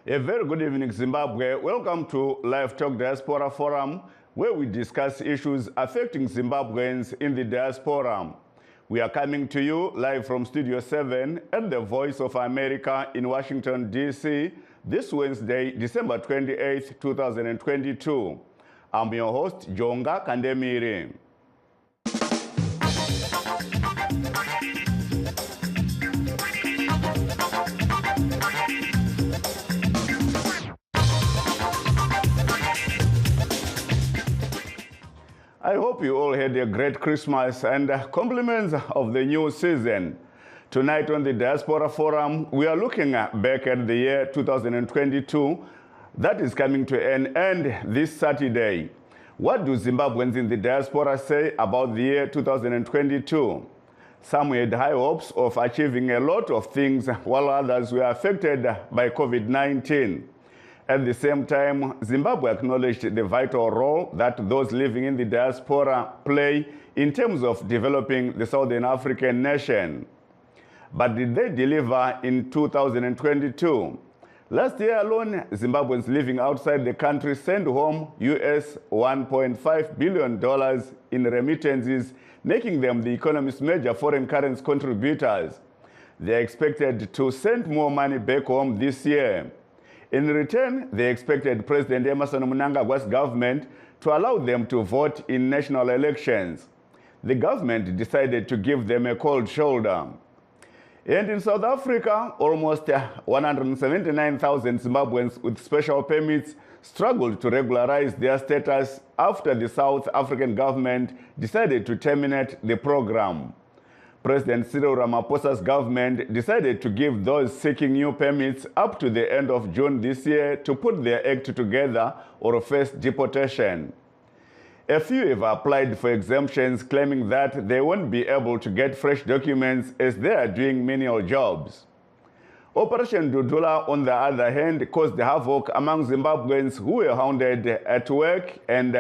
A very good evening, Zimbabwe. Welcome to Livetalk Diaspora Forum, where we discuss issues affecting Zimbabweans in the diaspora. We are coming to you live from Studio 7 at the Voice of America in Washington, D.C., this Wednesday, December 28, 2022. I'm your host, Jonga Kandemiri. I hope you all had a great Christmas and compliments of the new season. Tonight on the Diaspora Forum, we are looking back at the year 2022 that is coming to an end this Saturday. What do Zimbabweans in the diaspora say about the year 2022? Some had high hopes of achieving a lot of things, while others were affected by COVID-19. At the same time, Zimbabwe acknowledged the vital role that those living in the diaspora play in terms of developing the Southern African nation. But did they deliver in 2022? Last year alone, Zimbabweans living outside the country sent home US $1.5 billion in remittances, making them the economy's major foreign currency contributors. They are expected to send more money back home this year. In return, they expected President Emmerson Mnangagwa's government to allow them to vote in national elections. The government decided to give them a cold shoulder. And in South Africa, almost 179,000 Zimbabweans with special permits struggled to regularize their status after the South African government decided to terminate the program. President Cyril Ramaphosa's government decided to give those seeking new permits up to the end of June this year to put their act together or face deportation. A few have applied for exemptions, claiming that they won't be able to get fresh documents as they are doing menial jobs. Operation Dudula, on the other hand, caused havoc among Zimbabweans who were hounded at work and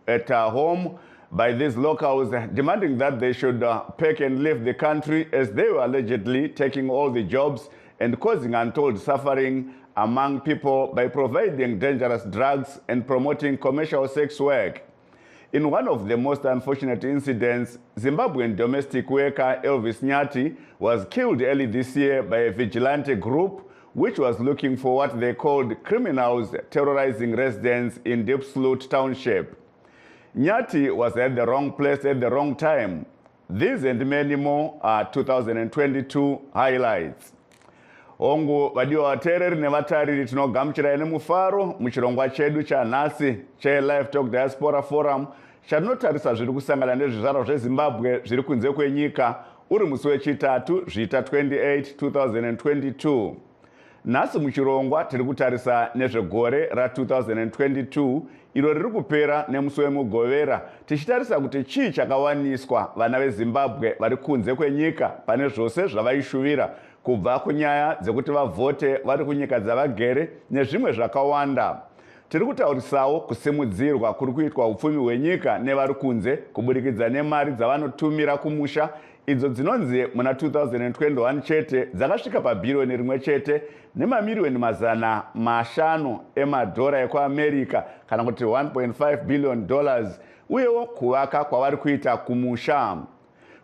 at home by these locals, demanding that they should pack and leave the country as they were allegedly taking all the jobs and causing untold suffering among people by providing dangerous drugs and promoting commercial sex work. In one of the most unfortunate incidents, Zimbabwean domestic worker Elvis Nyati was killed early this year by a vigilante group which was looking for what they called criminals terrorizing residents in Deep Sloot Township. Nyati was at the wrong place at the wrong time. These and many more are 2022 highlights. Ongu vadiwa vateereri nevatariri tinogamuchirai nemufaro muchirongwa chedu chanhasi cheLivetalk Diaspora Forum chatinotarisa zviri kusangana nezvizvarwa zveZimbabwe zviri kunze kwenyika uri musi wechitatu zviita 28 2022. Nhasi muchirongwa tiri kutarisa nezvegore ra2022 iro riri kupera nemusi wemugovera, tichitarisa kuti chii chakawaniswa vana veZimbabwe vari kunze kwenyika pane zvose zvavaishuvira, kubva kunyaya dzekuti vavhote vari kunyika dzavagere nezvimwe zvakawanda. Tiri kutaurisawo kusimudzirwa kuri kuitwa upfumi hwenyika nevari kunze kuburikidza nemari dzavanotumira kumusha, idzo dzinonzi muna 2021 chete dzakasvika pabhiriyoni rimwe chete nemamiliyoni mazana mashanu emadhora ekuAmerica, kana kuti $1.5 billion, uyewo kuvaka kwavari kuita kumusha.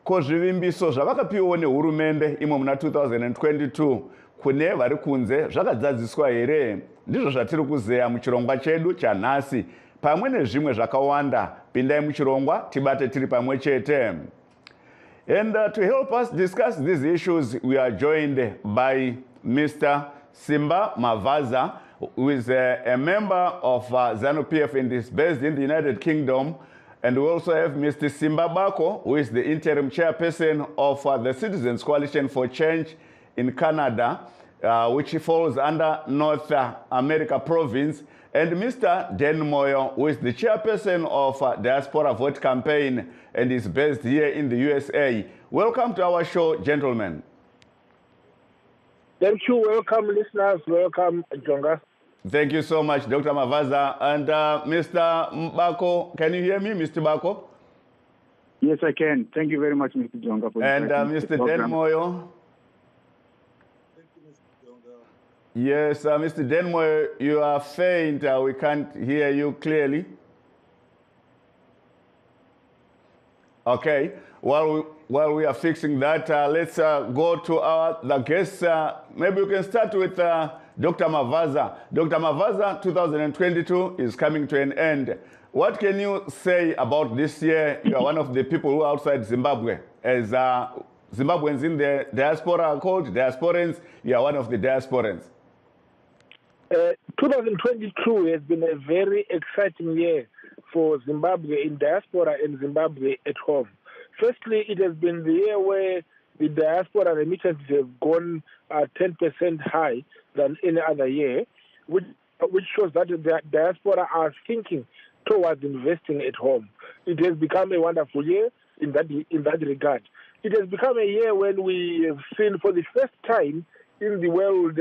Ko zvivimbiso zvavakapiwawo nehurumende imo muna 2022 kune vari kunze zvakadzadziswa here? Ndizvo zvatiri kuzeya muchirongwa chedu chanhasi. Pamwe nezvimwe zvakawanda, pindai muchirongwa tibate tiri pamwe chete. And to help us discuss these issues, we are joined by Mr. Simba Mavaza, who is a member of ZANU-PF and is based in the United Kingdom. And we also have Mr. Simba Bako, who is the interim chairperson of the Citizens Coalition for Change in Canada, which falls under North America province, and Mr. Dan Moyo, who is the chairperson of Diaspora Vote Campaign and is based here in the USA. Welcome to our show, gentlemen. Thank you. Welcome, listeners. Welcome, Jonga. Thank you so much, Dr. Mavaza. And Mr. Bako, can you hear me, Mr. Bako? Yes, I can. Thank you very much, Mr. Jonga. And Mr. Dan Moyo. Yes, Mr. Denmo, you are faint. We can't hear you clearly. Okay. While we are fixing that, let's go to the guests. Maybe we can start with Dr. Mavaza. Dr. Mavaza, 2022 is coming to an end. What can you say about this year? You are one of the people who are outside Zimbabwe. As Zimbabweans in the diaspora are called diasporans, you are one of the diasporans. 2022 has been a very exciting year for Zimbabwe in diaspora and Zimbabwe at home. Firstly, it has been the year where the diaspora remittances have gone 10% high than any other year, which shows that the diaspora are thinking towards investing at home. It has become a wonderful year in that regard. It has become a year when we have seen for the first time in the world,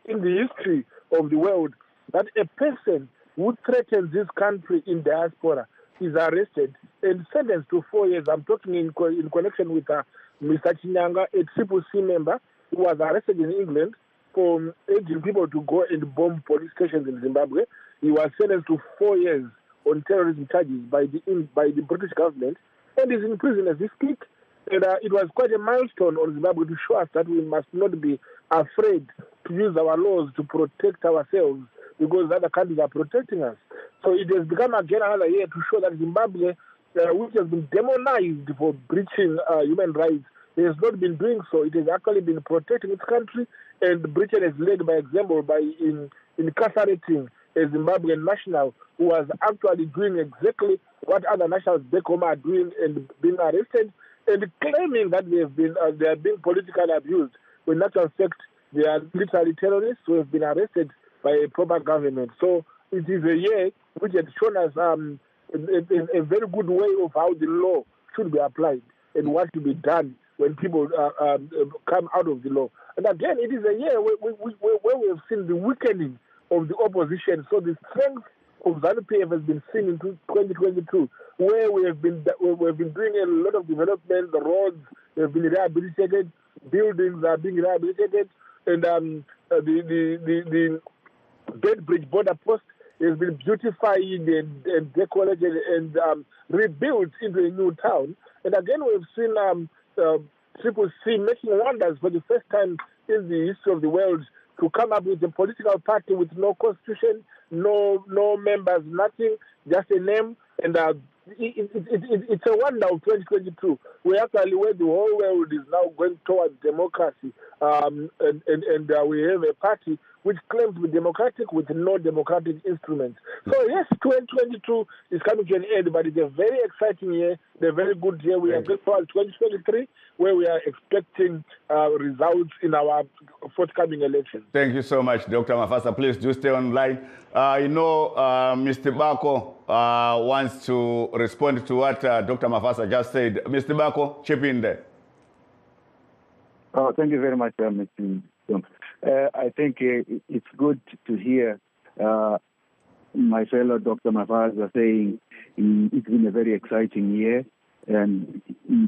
in the history of the world, that a person who threatens this country in diaspora is arrested and sentenced to 4 years. I'm talking in connection with Mr. Chinyanga, a Triple C member who was arrested in England for urging people to go and bomb police stations in Zimbabwe. He was sentenced to 4 years on terrorism charges by the British government and is in prison as we speak. And it was quite a milestone on Zimbabwe to show us that we must not be afraid to use our laws to protect ourselves because other countries are protecting us. So it has become again another year to show that Zimbabwe, which has been demonized for breaching human rights, has not been doing so. It has actually been protecting its country, and Britain has led by example by incarcerating a Zimbabwean national who was actually doing exactly what other nationals back home are doing and being arrested and claiming that they are being politically abused, when in actual fact they are literally terrorists who have been arrested by a proper government. So it is a year which has shown us a very good way of how the law should be applied and what to be done when people come out of the law. And again, it is a year where we have seen the weakening of the opposition. So the strength of ZANU-PF has been seen in 2022, where we have been doing a lot of development. The roads have been rehabilitated, buildings are being rehabilitated, and the Bedbridge border post has been beautified and decorated and rebuilt into a new town. And again, we've seen Triple C making wonders for the first time in the history of the world to come up with a political party with no constitution, no members, nothing, just a name. And it's a wonder of 2022. Where the whole world is now going towards democracy, and we have a party which claims to be democratic with no democratic instruments. So yes, 2022 is coming to an end, but it's a very exciting year, a very good year. We are going towards 2023, where we are expecting results in our forthcoming elections. Thank you so much, Dr. Mavaza. Please do stay online. Mr. Bako wants to respond to what Dr. Mavaza just said. Mr. Bako, chip in there. Oh, thank you very much, Mr. I think it's good to hear my fellow Dr. Mavaza saying it's been a very exciting year. And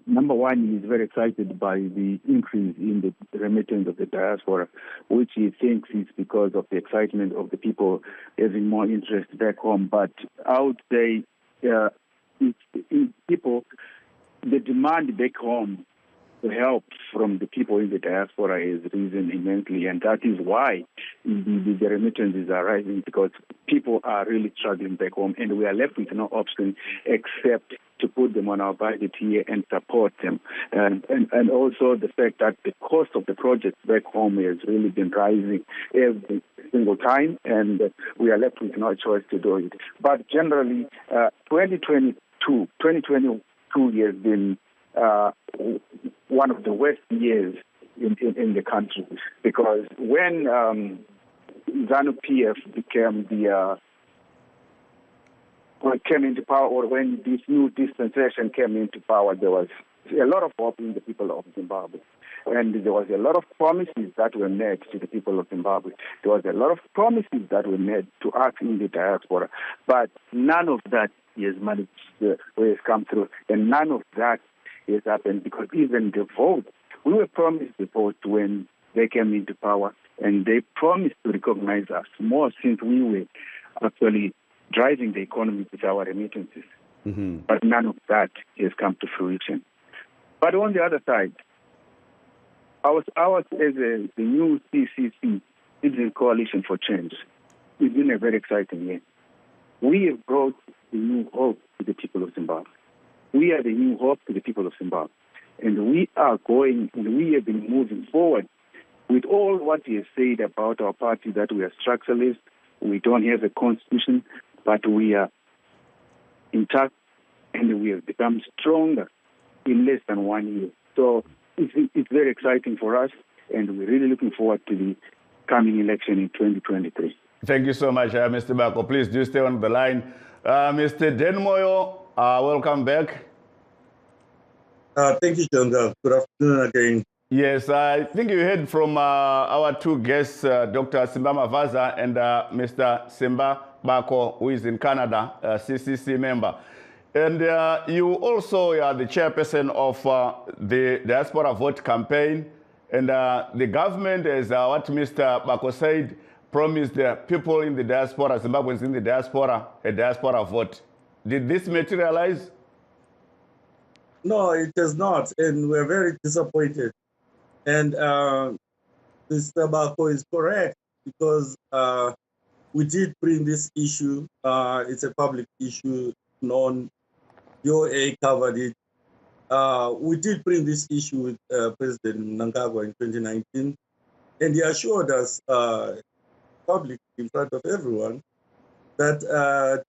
number one, he's very excited by the increase in the remittance of the diaspora, which he thinks is because of the excitement of the people having more interest back home. But I would say people, the demand back home to help from the people in the diaspora has risen immensely, and that is why the remittances are rising, because people are really struggling back home, and we are left with no option except to put them on our budget here and support them. And also the fact that the cost of the projects back home has really been rising every single time, and we are left with no choice to do it. But generally, 2022 has been one of the worst years in the country, because when ZANU-PF came into power, or when this new dispensation came into power, there was a lot of hope in the people of Zimbabwe. And there was a lot of promises that were made to the people of Zimbabwe. There was a lot of promises that were made to us in the diaspora. But none of that has managed has come through. And none of that has happened, because even the vote, we were promised the vote when they came into power, and they promised to recognize us more since we were actually driving the economy with our remittances. But none of that has come to fruition. But on the other side, ours as the new CCC, Citizen Coalition for Change, it's been a very exciting year. We have brought the new hope to the people of Zimbabwe. We are the new hope to the people of Zimbabwe. And we are going, and we have been moving forward with all what he has said about our party, that we are structuralist, we don't have a constitution, but we are intact, and we have become stronger in less than 1 year. So it's very exciting for us, and we're really looking forward to the coming election in 2023. Thank you so much, Mr. Bako. Please do stay on the line. Mr. Denmoyo, welcome back. Thank you, John. Good afternoon again. Yes, I think you heard from our two guests, Dr. Simba Mavaza and Mr. Simba Bako, who is in Canada, a CCC member. And you also are the chairperson of the Diaspora Vote campaign. And the government, as what Mr. Bako said, promised the people in the diaspora, Zimbabweans in the diaspora, a diaspora vote. Did this materialize? No, it has not, and we're very disappointed. And Mr. Bako is correct, because we did bring this issue. It's a public issue, known. VOA covered it. We did bring this issue with President Mnangagwa in 2019, and he assured us publicly in front of everyone that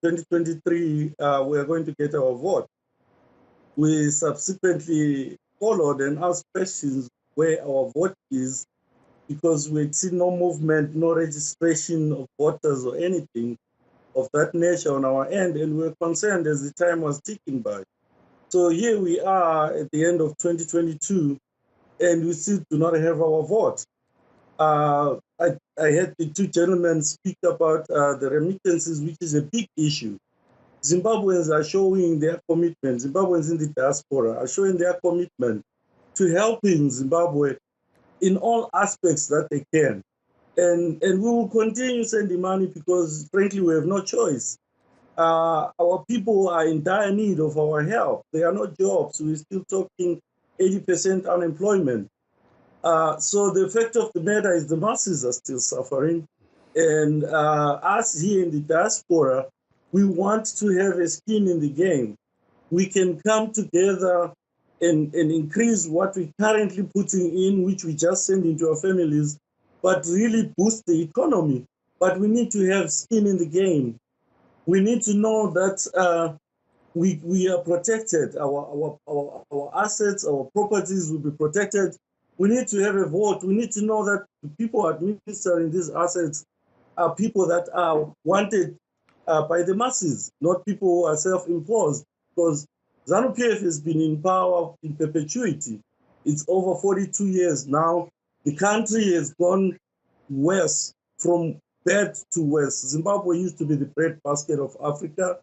2023 we are going to get our vote. We subsequently followed and asked questions where our vote is, because we had seen no movement, no registration of voters or anything of that nature on our end, and we were concerned as the time was ticking by. So here we are at the end of 2022, and we still do not have our vote. I had the two gentlemen speak about the remittances, which is a big issue. Zimbabweans are showing their commitment, Zimbabweans in the diaspora are showing their commitment to helping Zimbabwe in all aspects that they can. And we will continue sending money, because frankly, we have no choice. Our people are in dire need of our help. There are no jobs. We're still talking 80% unemployment. So the fact of the matter is the masses are still suffering. And us here in the diaspora, we want to have a skin in the game. We can come together and increase what we're currently putting in, which we just send into our families, but really boost the economy. But we need to have skin in the game. We need to know that we are protected. Our assets, our properties will be protected. We need to have a vote. We need to know that the people administering these assets are people that are wanted by the masses, not people who are self-imposed. Because ZANU-PF has been in power in perpetuity. It's over 42 years now. The country has gone worse, from bad to worse. Zimbabwe used to be the breadbasket of Africa.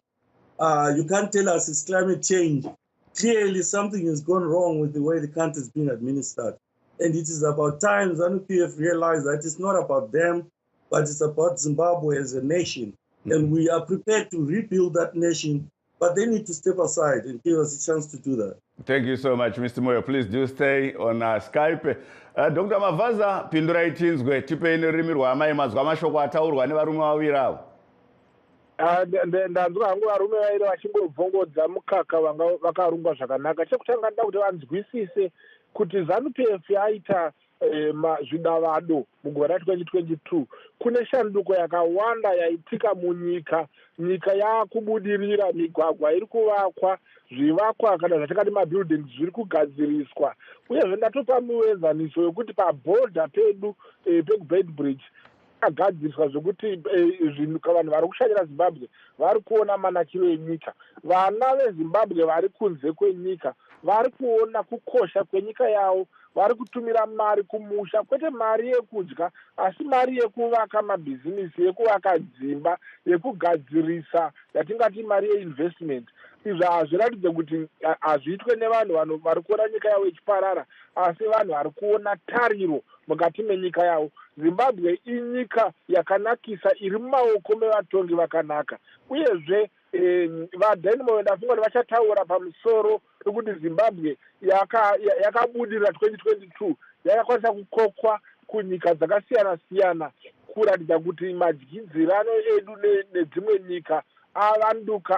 You can't tell us it's climate change. Clearly, something has gone wrong with the way the country is being administered. And it is about time ZANU-PF realized that it's not about them, but it's about Zimbabwe as a nation. And we are prepared to rebuild that nation, but they need to step aside and give us a chance to do that. Thank you so much, Mr. Moyo. Please do stay on Skype. Dr. Mavaza, pindurai tinzwe tipeni rimi rwamai mazwa mashoko ataurwa nevarume vaviri avo. Ndanzwa hangu varume vairi vachingobvongodza mukaka vanga vakarungwa zvakanaka. Chekutanga nda kuti vanzwisise kuti ZANU-PF yaita zvidavado mugore ra2022 kune shanduko yakawanda yaitika munyika. Nyika yakubudirira, migwagwa iri kuvakwa, zvivakwa kana zvatingati mabuildings zviri kugadziriswa. Uyezve ndatopa muenzaniso yokuti pabhodha pedu pekubedbridge agadziriswa zvokuti vanhu vari kushanyira Zimbabwe vari kuona manakiro enyika. Vana veZimbabwe vari kunze kwenyika vari kuona kukosha kwenyika yavo, vari kutumira mari kumusha, kwete mari yekudya asi mari yekuvaka mabhizinisi, yekuvaka dzimba, yekugadzirisa, yatingati mari yeinvestment. Izvi hazviratidze kuti hazviitwe nevanhu vari kuona nyika yavo ichiparara, asi vanhu vari kuona tariro mukati menyika yavo. Zimbabwe inyika yakanakisa iri mumaoko mevatongi vakanaka, uyezve vadenmo ndafunga kuti vachataura pamusoro pekuti Zimbabwe yakabudirira 2022 yakakwanisa kukokwa kunyika dzakasiyana siyana, kuratidza kuti madyidzirano edu nedzimwe nyika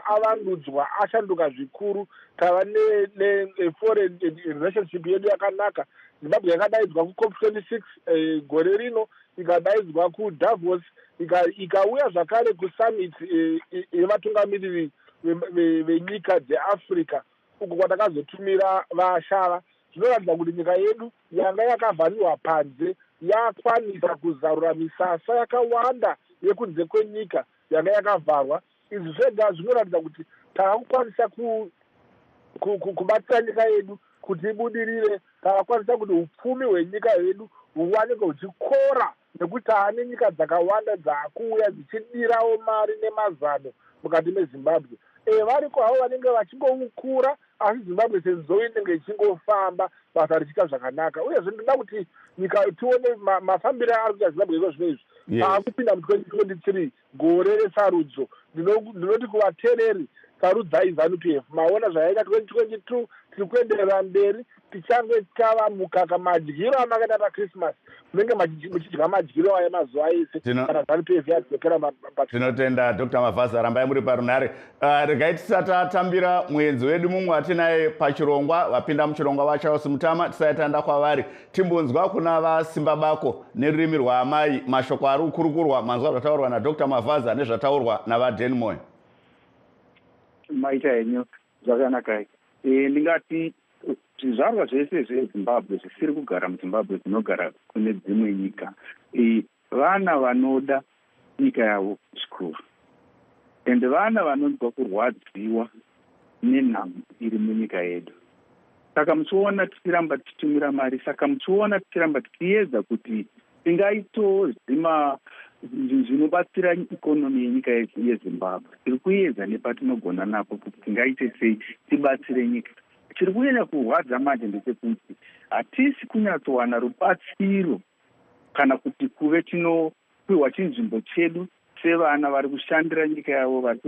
avandudzwa, ashanduka zvikuru. Tava neforeign relationship yedu yakanaka. Zimbabwe yakadaidzwa kuCOP 26 gore rino, ikadaidzwa kuDavos, ikauya zvakare kusummit yevatungamiriri venyika dzeAfrica, uko kwatakazotumira vashava. Zvinoratidza kuti nyika yedu yanga yakavharirwa panze yakwanisa kuzarura misasa yakawanda yekunze kwenyika yanga yakavharwa. Izvi zvega zvinoratidza kuti tava kukwanisa kubatsira nyika yedu kuti ibudirire. Tavakwanisa kuti upfumi hwenyika yedu huwanike huchikora, nekuti taane nyika dzakawanda dzaakuuya dzichidirawo mari nemazano mukati meZimbabwe. Variko havo vanenge vachingokura, asi Zimbabwe senzo inenge ichingofamba, basa richiita zvakanaka. Uyezve ndoda kuti nyika tione mafambiro ari kuita Zimbabwe izvo izvi. Taakupinda mu2023 gore resarudzo. Ndinoti kuvateereri, sarudzai ZANU-PF. Maona zvayaita 2022, tiri kuenderera mberi, tichange tava mukaka madyiro amakaita paChristmas, munenge muchidya madyiro aya mazuva ese kana ZANU-PF yadzokera tinotenda Dr. Mavhaza, rambai muri parunhare. Regai tisatatambira muenzi wedu mumwe atinaye pachirongwa, vapinda muchirongwa vaCharles Mutama, tisayatanda kwavari. Timbunzwa kuna vasimba bako nerurimi rwaamai, mashoko ari kukurukurwa, manzwa zvataurwa naDr. Mavhaza nezvataurwa navaDenmoy. Maita henyu zvakanaka. Ndingati zvizvarwa zvese zveZimbabwe zvisiri kugara muZimbabwe zvinogara kune dzimwe nyika, vana vanoda nyika yavo zvikuru, ende vana vanonzwa kurwadziwa nenhamo iri munyika yedu. Saka muchiona tichiramba tichitumira mari, saka muchiona tichiramba tichiedza kuti tingaitowo zvinobatsira ikonomi yenyika yeZimbabwe. Tiri kuedza nepatinogona napo kuti tingaite sei tibatsire nyika. Chiri kuenda kurwadza manje ndechekuti hatisi kunyatsowana rubatsiro kana kuti kuve tinopiwa chinzvimbo chedu sevana vari kushandira nyika yavo, vari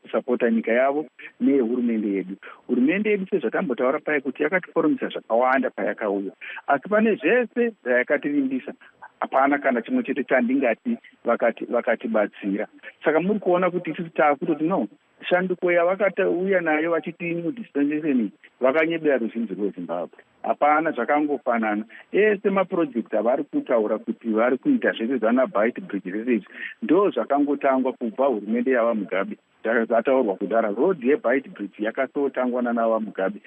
kusapota nyika yavo nehurumende yedu. Hurumende yedu sezvatambotaura pai kuti yakatiforomisa zvakawanda payakauya, asi pane zvese zvayakatirimbisa hapana kana chimwe chete chandingati vakatibatsira. Saka muri kuona kuti isusu taakutoti no, shanduko yavakauya nayo vachiti new dispensation vakanyebera ruzhinji rweZimbabwe. Hapana zvakangofanana. Ese mapurojekti avari kutaura kuti vari kuita zvese zvanaBite Bridge zvese ndo zvakangotangwa kubva hurumende yavaMugabe. Zvataurwa kudara road yeBite Bridge yakatotangwa navaMugabe.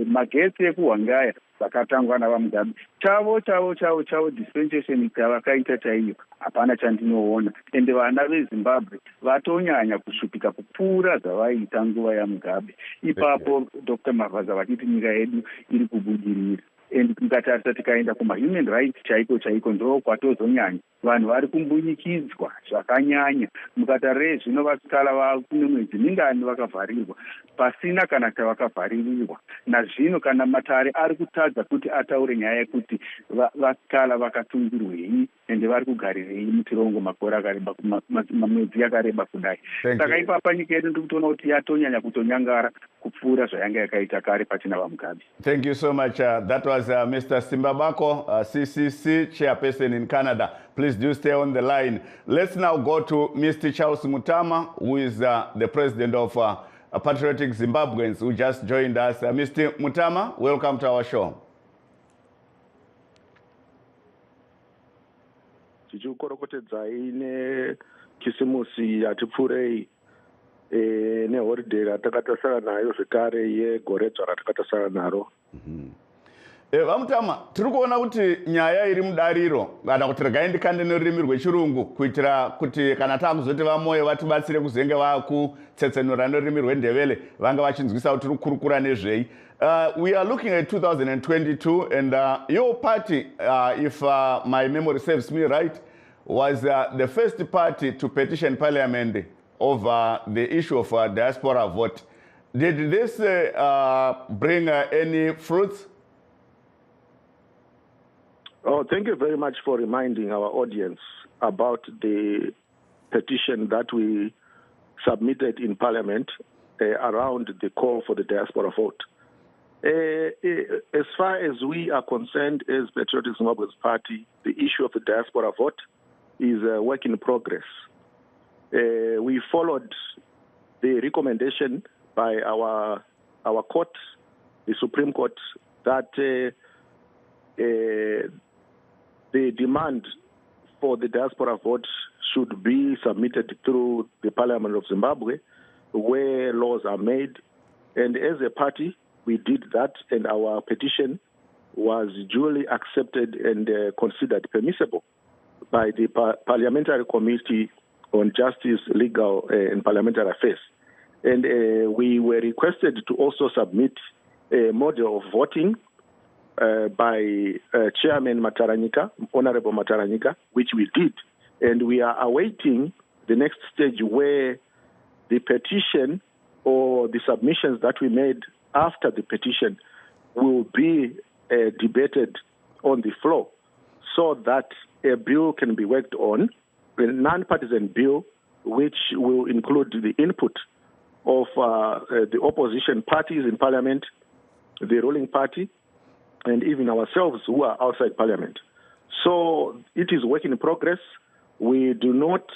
Magetsi ekuHwangaya vakatangwa navaMugabe. Chavo dispensation yavakaita chaiyo hapana chandinoona. Ende vana veZimbabwe vatonyanya kusvupika kupfuura zvavaiita nguva yaMugabe. Ipapo Dr. Mavhaza vachiti nyika yedu iri kubudirira. And tikatarisa tikaenda kuma-human rights chaiko ndo kwatozonyanya. Vanhu vari kumbunyikidzwa zvakanyanya. Mukatarire zvino vasikala vakune mwedzi mingani vakavharirwa pasina kana chavakavharirirwa. Nazvino kana matare ari kutadza kuti ataure nyaya yekuti vasikala vakatungirwei ende vari kugarirei mutirongo makore akareba, mamwedzi yakareba kudai. Saka ipapa nyika yedu ndiri kutoona kuti yatonyanya kutonyangara kupfuura zvayanga yakaita kare pachina vaMugabe. Thank you so much. That was Mr. Simbabako, CCC chairperson in Canada. Please do stay on the line. Let's now go to Mr. Charles Mutama, who is the president of Patriotic Zimbabweans, who just joined us. Mr. Mutama, welcome to our show. Tichikorokotedzai nekisimusi yatipfurei neholiday ratakatasara nayo zvekare yegoredzva ratakatasara naro. Vamutama, tiri kuona kuti nyaya iri mudariro kana kuti regai ndikande nerurimi rwechirungu kuitira kuti kana taakuzoti vamoyo vatibatsire kuzenge vakutsetsenura nerurimi rwendevele vanga vachinzwisa kuti tiri kukurukura nezvei. We are looking at 2022 and your party, if my memory serves me right, was the first party to petition parliament over the issue of diaspora vote. Did this bring any fruits? Oh, thank you very much for reminding our audience about the petition that we submitted in Parliament around the call for the diaspora vote. As far as we are concerned as Patriotic Zimbabwe's Party, the issue of the diaspora vote is a work in progress. We followed the recommendation by our court, the Supreme Court, that the demand for the diaspora vote should be submitted through the Parliament of Zimbabwe, where laws are made. And as a party, we did that, and our petition was duly accepted and considered permissible by the Parliamentary Committee on Justice, Legal and Parliamentary Affairs. And we were requested to also submit a model of voting by Chairman Mataranyika, Honorable Mataranyika, which we did. And we are awaiting the next stage where the petition or the submissions that we made after the petition will be debated on the floor so that a bill can be worked on, a non-partisan bill, which will include the input of the opposition parties in Parliament, the ruling party, and even ourselves who are outside Parliament. So it is work in progress. We do not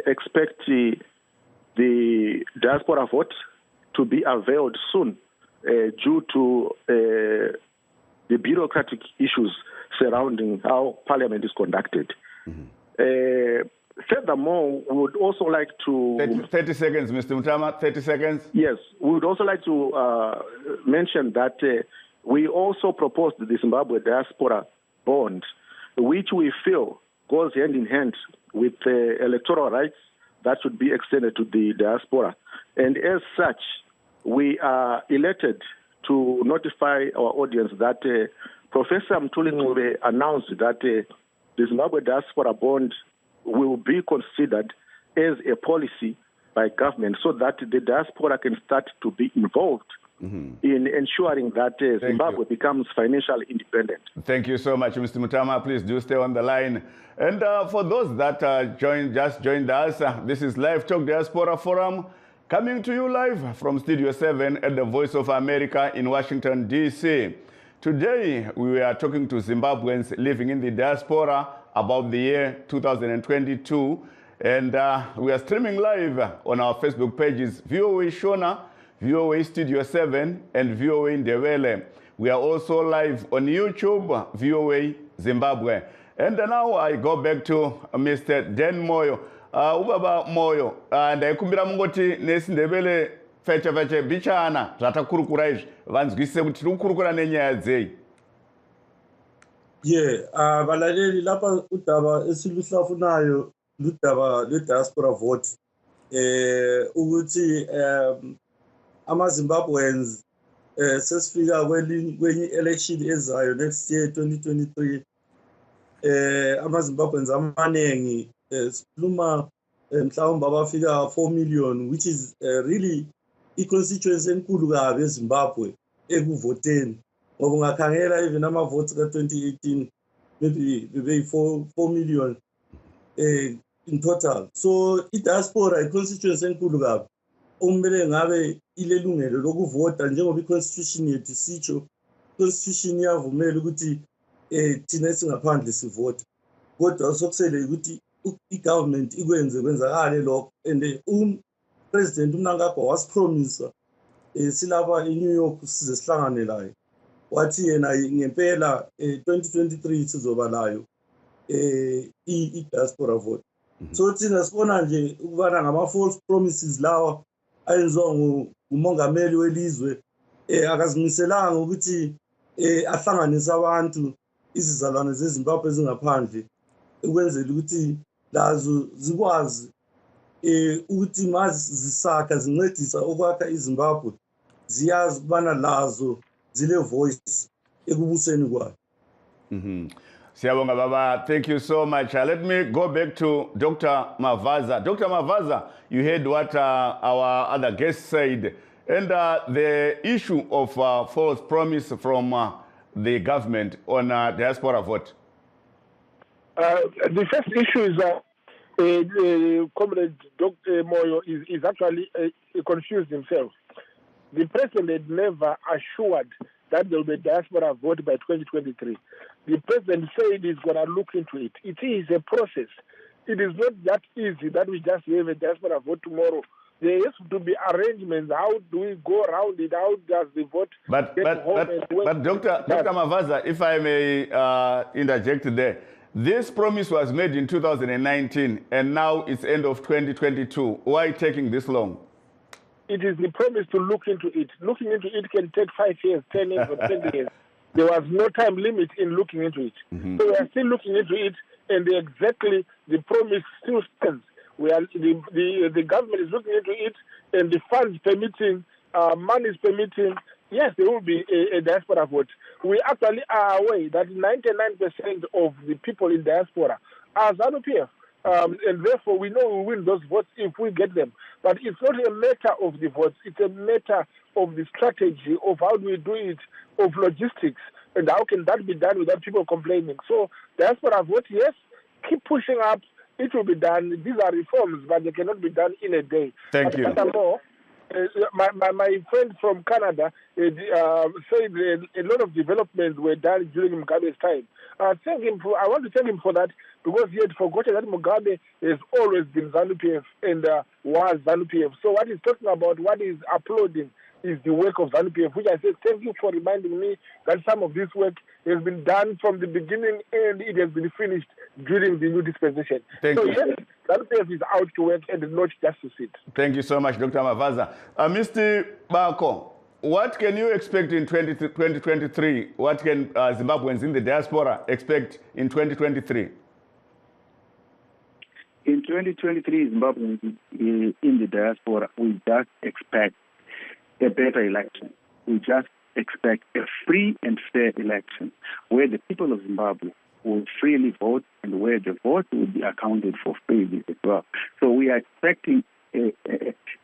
expect the diaspora vote to be availed soon due to the bureaucratic issues surrounding how Parliament is conducted. Mm-hmm. Furthermore, we would also like to... 30 seconds, Mr. Mutama, 30 seconds. Yes, we would also like to mention that we also proposed the Zimbabwe diaspora bond, which we feel goes hand in hand with electoral rights that should be extended to the diaspora. And as such, we are elected to notify our audience that Professor Mthuli Ncube announced that the Zimbabwe diaspora bond will be considered as a policy by government so that the diaspora can start to be involved in ensuring that Zimbabwe becomes financially independent. Thank you so much, Mr. Mutama. Please do stay on the line. And for those that just joined us, this is Livetalk Diaspora Forum coming to you live from Studio 7 at the Voice of America in Washington, D.C. Today, we are talking to Zimbabweans living in the diaspora about the year 2022. And we are streaming live on our Facebook pages, VOA Shona, VOA Studio 7, and VOA Ndebele. We are also live on YouTube, VOA Zimbabwe. And now I go back to Mr. Dan Moyo. Ubaba Moyo, ndaikumbira mungoti nesindebele fecha bichana zvatakurukura izvi vanzwisise kuti tiri kukurukura nenyaya dzei. Valaleli lapha udaba esiluhlafunayo ludaba lwe-diaspora vote ukuthi ama-Zimbabweans sesifika kwenye election ezayo next year 2023 ama-Zimbabweans amaningi sikhuluma mhlawumbe abafika 4 million, which is really i-constituency enkulu kabi eZimbabwe ekuvoteni ngoba ungakhangela even ama-votes ka-2018 maybe bebeyi-4 million in total. So i-diaspora i-constituency enkulu kabi okumele ngabe ilelungelo lokuvota njengoba i-constitution yethu sitsho. I-constitution iyavumela ukuthi thina esingaphandle sivota, kodwa sokusele ukuthi i-government ikwenze kwenzakale lokho. And president uMnangagwa wasipromisa silapha eNew York size sihlangane layo, wathi yena ngempela 2023 sizoba layo i-diaspora vote. So thina sibona nje ukubana ngama-false promises lawa ayenziwa ngumongameli welizwe akazimiselanga ukuthi ahlanganisa abantu izizalwane zeZimbabwe ezingaphandle ukwenzela ukuthi lazo zikwazi ukuthi mazisakha zincedisa ukwakha iZimbabwe ziyazi ukubana lazo zile voice ekubuseni kwayo. Siyabonga Baba, thank you so much. Let me go back to Dr. Mavaza. Dr. Mavaza, you heard what our other guests said, and the issue of false promise from the government on diaspora vote. The first issue is that Comrade Dr. Moyo is actually confused himself. The president had never assured that there will be a diaspora vote by 2023. The president said he's going to look into it. It is a process. It is not that easy that we just have a diaspora vote tomorrow. There has to be arrangements. How do we go around it? How does the vote get home? But Dr. Mavaza, if I may interject there, this promise was made in 2019, and now it's end of 2022. Why taking this long? It is the promise to look into it. Looking into it can take 5 years, 10 years, or 20 years. There was no time limit in looking into it. So we are still looking into it, and exactly the promise still stands. We are the government is looking into it, and the funds permitting, money is permitting. Yes, there will be a diaspora vote. We actually are aware that 99% of the people in diaspora are ZANU-PF. And therefore, we know we win those votes if we get them. But it's not a matter of the votes. It's a matter of the strategy of how do we do it, of logistics, and how can that be done without people complaining. So diaspora vote, yes, keep pushing up. It will be done. These are reforms, but they cannot be done in a day. Thank you. My friend from Canada said a lot of developments were done during Mugabe's time. I want to thank him for that, because he had forgotten that Mugabe has always been ZANU-PF and was ZANU-PF. So what he's talking about, what he's uploading, is the work of ZANU-PF, which I said, thank you for reminding me that some of this work has been done from the beginning and it has been finished during the new dispensation. Thank you. Yes, ZANU-PF is out to work and not just to sit. Thank you so much, Dr. Mavaza. Mr. Bako, what can you expect in 2023? What can Zimbabweans in the diaspora expect in 2023? In 2023, Zimbabweans in the diaspora, we just expect a better election. We just expect a free and fair election where the people of Zimbabwe will freely vote and where the vote will be accounted for freely as well. So we are expecting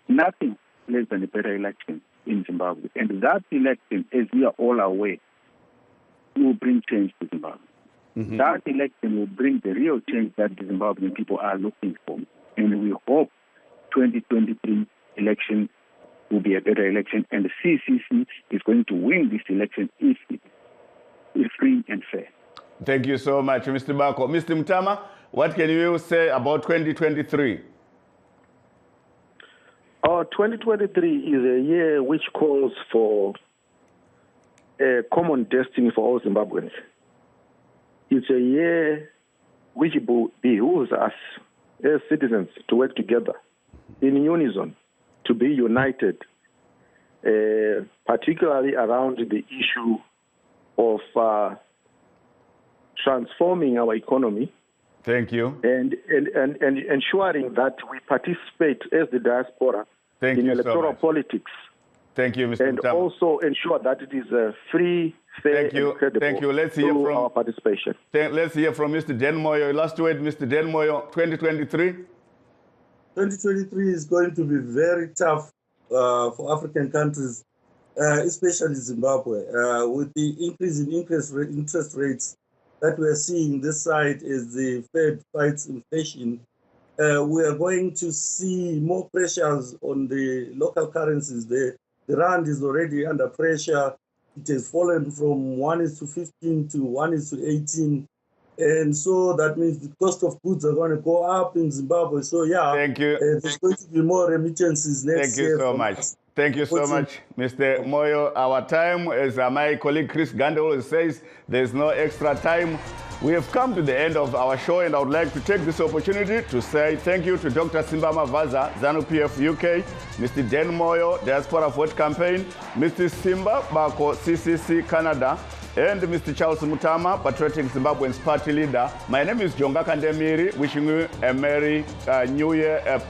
nothing less than a better election in Zimbabwe. And that election, as we are all aware, will bring change to Zimbabwe. That election will bring the real change that the Zimbabwean people are looking for. And we hope 2023 election will be a better election, and the CCC is going to win this election if it is free and fair. Thank you so much, Mr. Bako. Mr. Mtama, what can you say about 2023? 2023 is a year which calls for a common destiny for all Zimbabweans. It's a year which behooves us as citizens to work together in unison, to be united, particularly around the issue of transforming our economy. Thank you. And ensuring that we participate as the diaspora in electoral politics. Thank you, Mr. And Mtama. also ensure that it is free, fair, and credible. Thank you. Let's hear from our participation. Let's hear from Mr. Denmoyo. Last word, Mr. Denmoyo, 2023. 2023 is going to be very tough for African countries, especially Zimbabwe, with the increase in interest rates that we are seeing this side as the Fed fights inflation. We are going to see more pressures on the local currencies. The rand is already under pressure. It has fallen from 1:15 to 1:18. And so that means the cost of goods are going to go up in Zimbabwe. So, yeah, thank you. There's going to be more remittances next year. Thank you so much. Thank you so much, Mr. Moyo. Our time, as my colleague Chris Gande always says, there's no extra time. We have come to the end of our show, and I would like to take this opportunity to say thank you to Dr. Simba Mavaza, ZANU-PF UK, Mr. Den Moyo, Diaspora Vote Campaign, Mr. Simba Bako, CCC Canada, and Mr. Charles Mutama, Patriotic Zimbabweans Party Leader. My name is Jonga Kandemiri, wishing you a Merry New Year.